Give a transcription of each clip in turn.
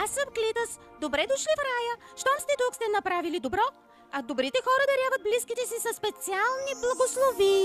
Аз съм Клитъс. Добре дошли в рая. Щом сте тук, сте направили добро, а добрите хора даряват близките си със специални благослови.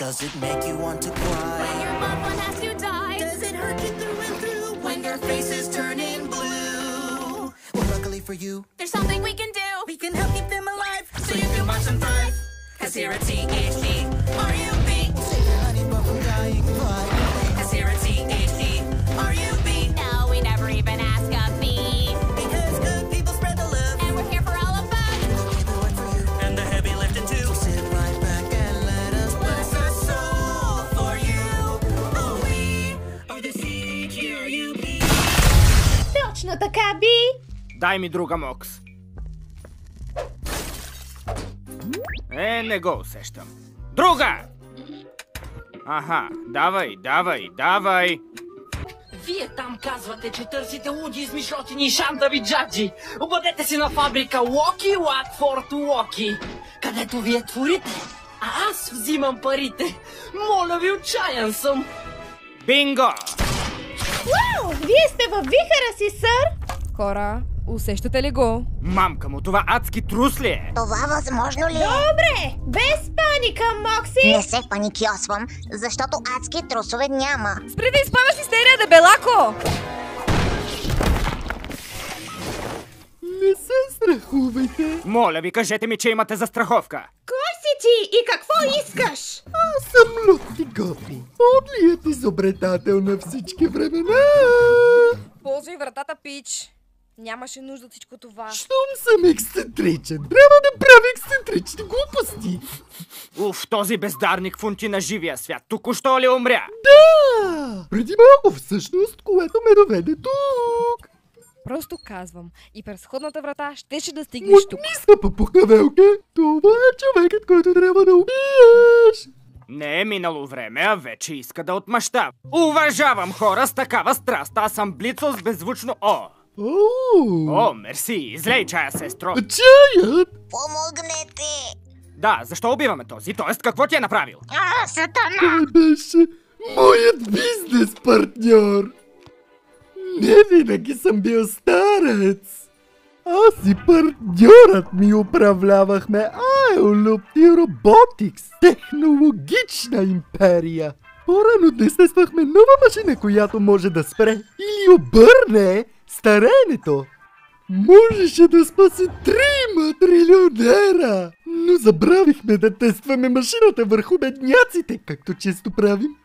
Does it make you want to cry? When your loved one has to die. Does it hurt you through and through? When your face is turning blue? Well, luckily for you, There's something we can do. we can help keep them alive, so you can watch them thrive. 'Cause here at THD-RUB, save your honey bun from dying. Fly. 'Cause here at THD-RUB, No, we never even ask a fee. because good people spread the love. And we're here for all of us. We'll do it for you, and the heavy lifting too. So sit right back and let us bless our soul for you. Oh, we are the CHRUB. Точно така, Би! Дай ми друга, Мокс. Не го усещам. Друга! Аха, давай. Вие там казвате, че търсите луди измишлотини и шантави джаджи. Обадете си на фабрика Локи Лакфорд Локи, където вие творите, а аз взимам парите. Моля ви, отчаян съм. Бинго! Вау! Вие сте във вихара си, сър! Хора, усещате ли го? Мамка му, това адски трус ли е? Това възможно ли е? Добре! Без паника, Мокси! Не се паникьосвам, защото адски трусове няма. Спри да изпадаш в истерия, дебелако! Не се страхувайте. Моля ви, кажете ми, че имате застраховка. Кой си ти и какво искаш? Аз съм Лутти Готи, подлият изобретател на всички времена. Ползвай вратата, пич. Нямаше нужда от всичко това. Щом съм ексцентричен, трябва да правя ексцентрични глупости. Уф, този бездарник фунти на живия свят. Току-що ли умря? Да! Преди малко всъщност, което ме доведе тук. Просто казвам. И през входната врата щеше да стигнеш тук. Отни скъпа пухавелка. Това е човекът, който трябва да убиеш. Не е минало време, а вече иска да отмъща. Уважавам хора с такава страст. Аз съм блицо с беззвучно О. О, мерси. Излей чая, сестро. Чаят? Помогнете! Да, защо убиваме този? Тоест, какво ти е направил? Сатана! Той беше моят бизнес партньор. Не винаги съм бил старец. Аз и партньорът ми управлявахме IoLoop Robotics, технологична империя. По-рано днес тествахме нова машина, която може да спре или обърне старенето. Можеше да спаси 3 трилионера, но забравихме да тестваме машината върху бедняците, както често правим.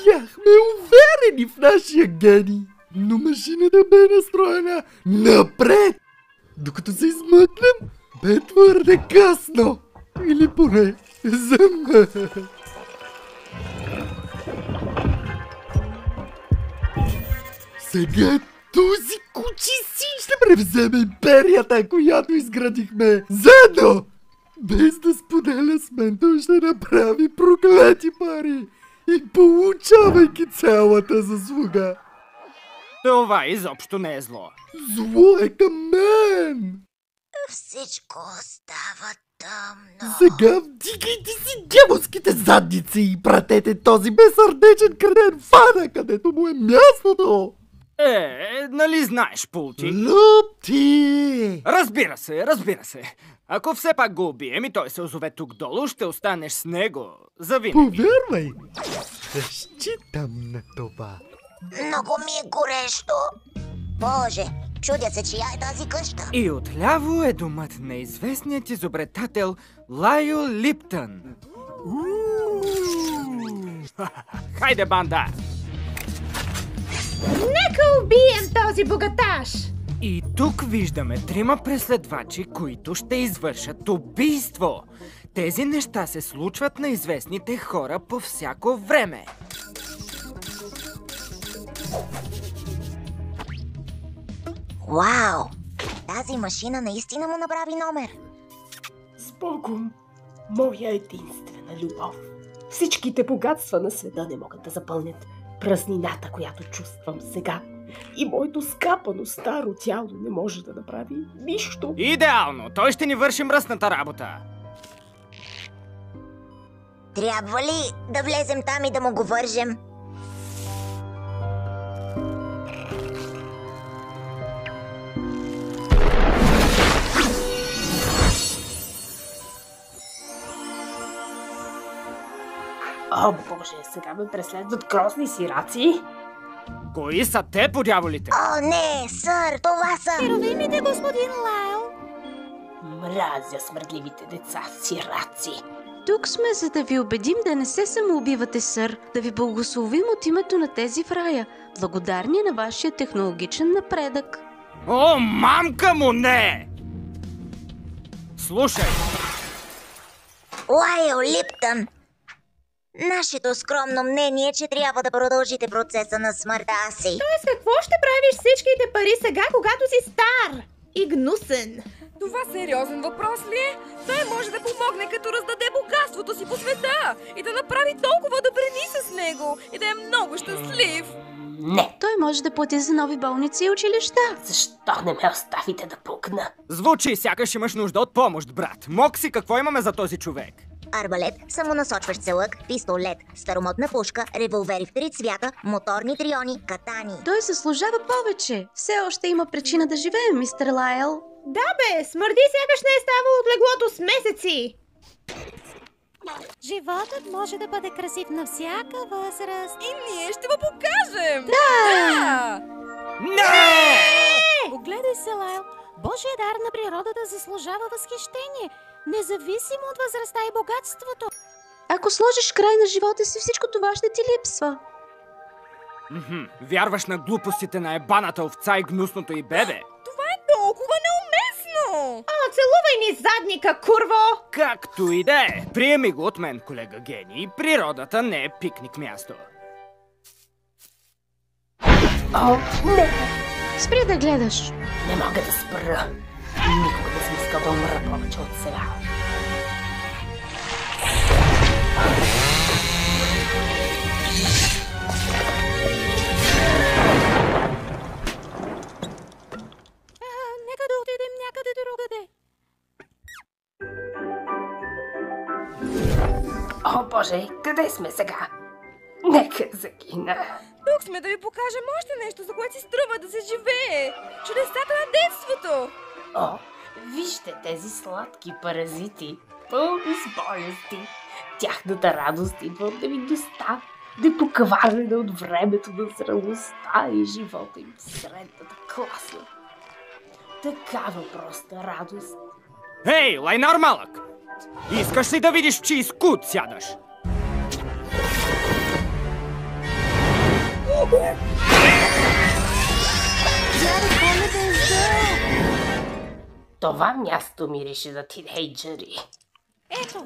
Бяхме уверени в нашия гений, но машината бе настроена напред. Докато се измъкнем, бе твърде късно. Или поне за мен. Сега този кучи син ще превземе империята, която изградихме заедно. Без да споделя с мен, той ще направи проклети пари и получавайки цялата заслуга. Това изобщо не е зло. Зло е към мен. Всичко става тъмно. Сега вдигайте си дяволските задници и пратете този безсърдечен кретен фана, където му е мястото. Нали знаеш, Пулти? Лупти! Разбира се. Ако все пак го убием и той се озове тук долу, ще останеш с него завинаги. Повярвай, разчитам на това. Много ми е горещо. Боже, чудя се, чия е тази къща. И отляво е домът на известният изобретател Лайо Липтън. Хайде, банда! Нека убием този богаташ! И тук виждаме 3 преследвачи, които ще извършат убийство. Тези неща се случват на известните хора по всяко време. Вау! Тази машина наистина му направи номер. С Богом, моя единствена любов. Всичките богатства на света не могат да запълнят празнината, която чувствам сега. И моето скапано старо тяло не може да направи нищо. Идеално! Той ще ни върши мръсната работа. Трябва ли да влезем там и да му го вържем? О, боже, сега ме преследват грозни сираци. Кои са те, подяволите? О, не, сър, това са... Херовимите, господин Лайл. Мразя смърдливите деца, сираци. Тук сме, за да ви убедим да не се самоубивате, сър. Да ви благословим от името на тези в рая. Благодарни на вашия технологичен напредък. О, мамка му не! Слушай! Лайл Липтън, нашето скромно мнение е, че трябва да продължите процеса на смъртта си. Тоест, какво ще правиш всичките пари сега, когато си стар и гнусен? Това сериозен въпрос ли е? Той може да помогне, като раздаде богатството си по света и да направи толкова добрини с него и да е много щастлив. Не. Той може да плати за нови болници и училища. Защо не ме оставите да пукна? Звучи, сякаш имаш нужда от помощ, брат. Мокси, какво имаме за този човек? Арбалет, самонасочващ се лък, пистолет, старомодна пушка, револвери в 3 цвята, моторни триони, катани. Той заслужава повече. Все още има причина да живеем, мистер Лайл. Да бе, смърди сякаш не е ставало от леглото с месеци. Животът може да бъде красив на всяка възраст. И ние ще го покажем! Да! Не! Огледай се, Лайл. Божия дар на природата заслужава възхищение, независимо от възрастта и богатството. Ако сложиш край на живота си, всичко това ще ти липсва. Вярваш на глупостите на ебаната овца и гнусното й бебе? Това е толкова неуместно! О, целувай ни задника, курво! Както и да е, приеми го от мен, колега гений. Природата не е пикник място. О, не! Спри да гледаш. Не мога да спра. Никога не съм искал да умра повече от сега. Нека да отидем някъде другаде. О, боже, къде сме сега? Нека загина. Тук сме да ви покажем още нещо, за което си струва да се живее. Чудесата на детството. О, вижте тези сладки паразити, пълни с болести. Тяхната радост идва от невинността, непокварена от времето на зрелостта и живота им в средната класа. Такава проста радост. Ей, лайнар малък! Искаш ли да видиш в чий скут сядаш? Това място мирише за тинейджери. Ето,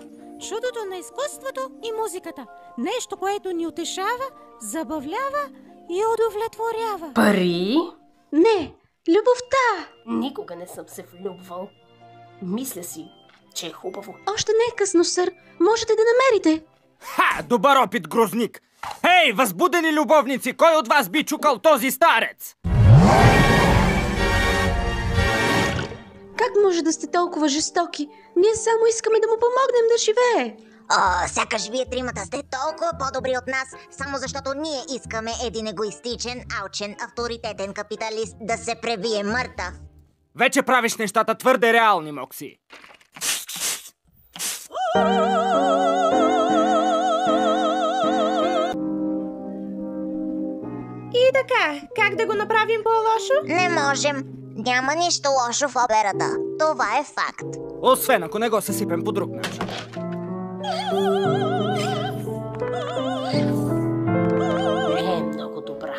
чудото на изкуството и музиката. Нещо, което ни утешава, забавлява и удовлетворява. Пари? Не, любовта! Никога не съм се влюбвал. Мисля си, че е хубаво. Още не е късно, сър. Можете да намерите. Ха! Добър опит, грозник! Ей, възбудени любовници, кой от вас би чукал този старец? Как може да сте толкова жестоки? Ние само искаме да му помогнем да живее. О, сякаш вие тримата сте толкова по-добри от нас, само защото ние искаме един егоистичен, алчен, авторитетен капиталист да се превие мъртъв. Вече правиш нещата твърде реални, Мокси. И така, как да го направим по-лошо? Не можем. Няма нищо лошо в операта. Това е факт. Освен ако не го съсипем по друг начин. Не е много добра.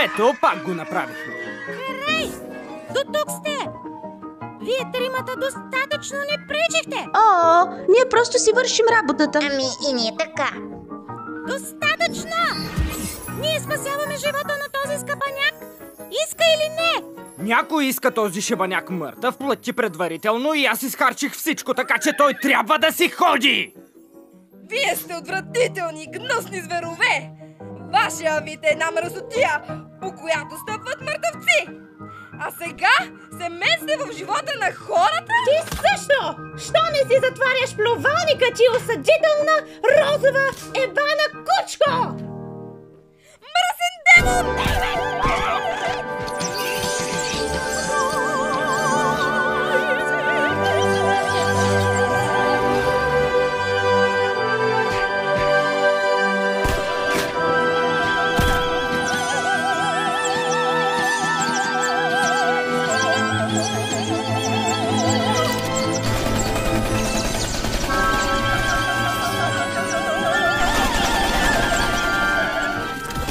Ето, пак го направихме. Хей! До тук сте! Вие тримата достатъчно не пречихте! О, ние просто си вършим работата. Ами и ние така. Достатъчно! Ние спасяваме живота на този скъпаняк! Иска или не? Някой иска този шибаняк мъртъв, плати предварително и аз изхарчих всичко, така че той трябва да си ходи! Вие сте отвратителни, гнусни зверове! Вашия вид е една мръсотия, по която стъпват мъртъвци! А сега се месте в живота на хората? Ти също! Що не си затваряш плувалника, ти осъдителна розова ебана кучко? Мръсен демон!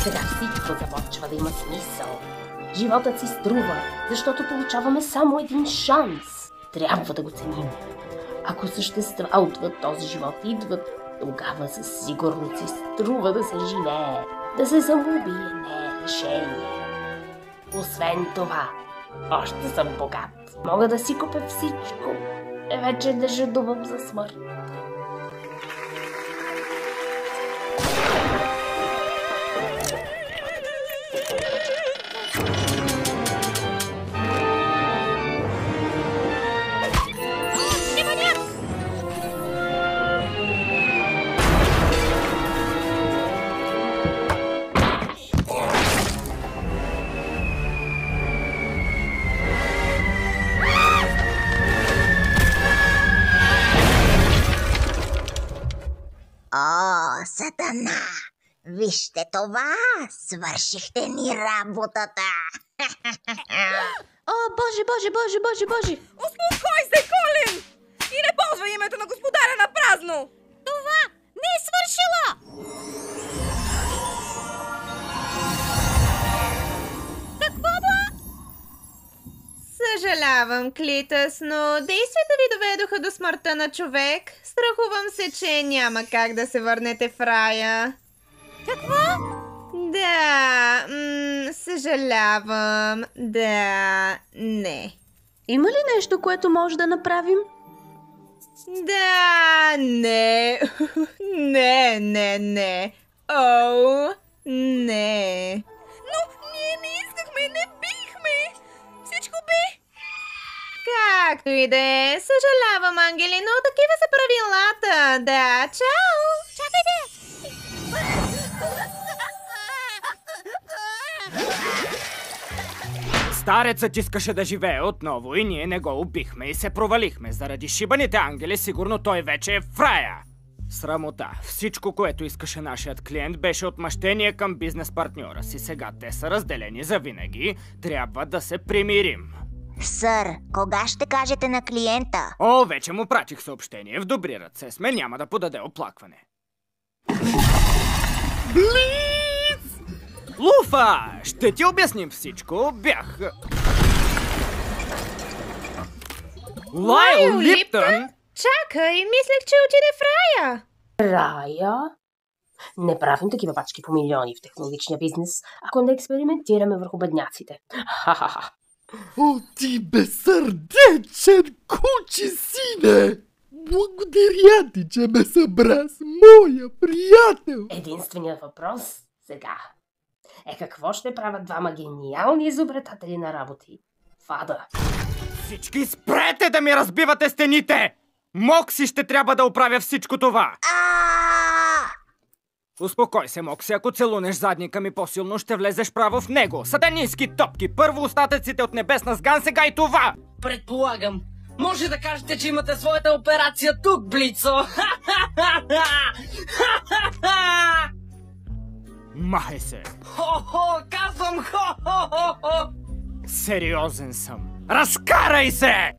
Сега всичко започва да има смисъл. Животът си струва, защото получаваме само един шанс. Трябва да го ценим. Ако същества отвъд този живот идват, тогава със сигурност си струва да се живее. Да се самоубие не е решение. Освен това, още съм богат. Мога да си купя всичко. Вече не жадувам за смърт. О, Сатана! Вижте това! Свършихте ни работата! О, Боже, Боже, Боже, Боже, Боже! Успокой се, Колин! И не ползвай името на господаря на празно! Това не е свършило! Какво ба? Съжалявам, Клитъс, но действията ви доведоха до смъртта на човек. Страхувам се, че няма как да се върнете в рая. Какво? Да, съжалявам. Да, не. Има ли нещо, което може да направим? Да, не. Не. О, не. Но ние не искахме, не бихме! Всичко бе! Както и да е, съжалявам, Ангели, но такива са правилата. Да, чао! Чакайте! Старецът искаше да живее отново и ние не го убихме и се провалихме. Заради шибаните ангели, сигурно той вече е в рая. Срамота. Всичко, което искаше нашият клиент, беше отмъщение към бизнес партньора си. Сега те са разделени завинаги. Трябва да се примирим. Сър, кога ще кажете на клиента? О, вече му пратих съобщение. В добри ръце сме, няма да подаде оплакване. Блиц! Луфа! Ще ти обясним всичко. Бях... Лайл Липтън? Чакай, мислех, че отиде в рая. Рая? Не правим такива пачки по милиони в технологичния бизнес, ако не експериментираме върху бедняците. Ха-ха-ха. О, ти безсърдечен кучи сине! Благодаря ти, че ме събра с моя приятел! Единственият въпрос сега е какво ще правят двама гениални изобретатели на работи в ада. Всички спрете да ми разбивате стените! Мокси ще трябва да оправя всичко това! Успокой се, Мокси, ако целунеш задника ми по-силно, ще влезеш право в него. Сатанински топки! Първо остатъците от небесна сган, сега и това! Предполагам. Може да кажете, че имате своята операция тук, Блицо! Махай се! Хо-хо! Казвам хо-хо-хо-хо! Сериозен съм. Разкарай се!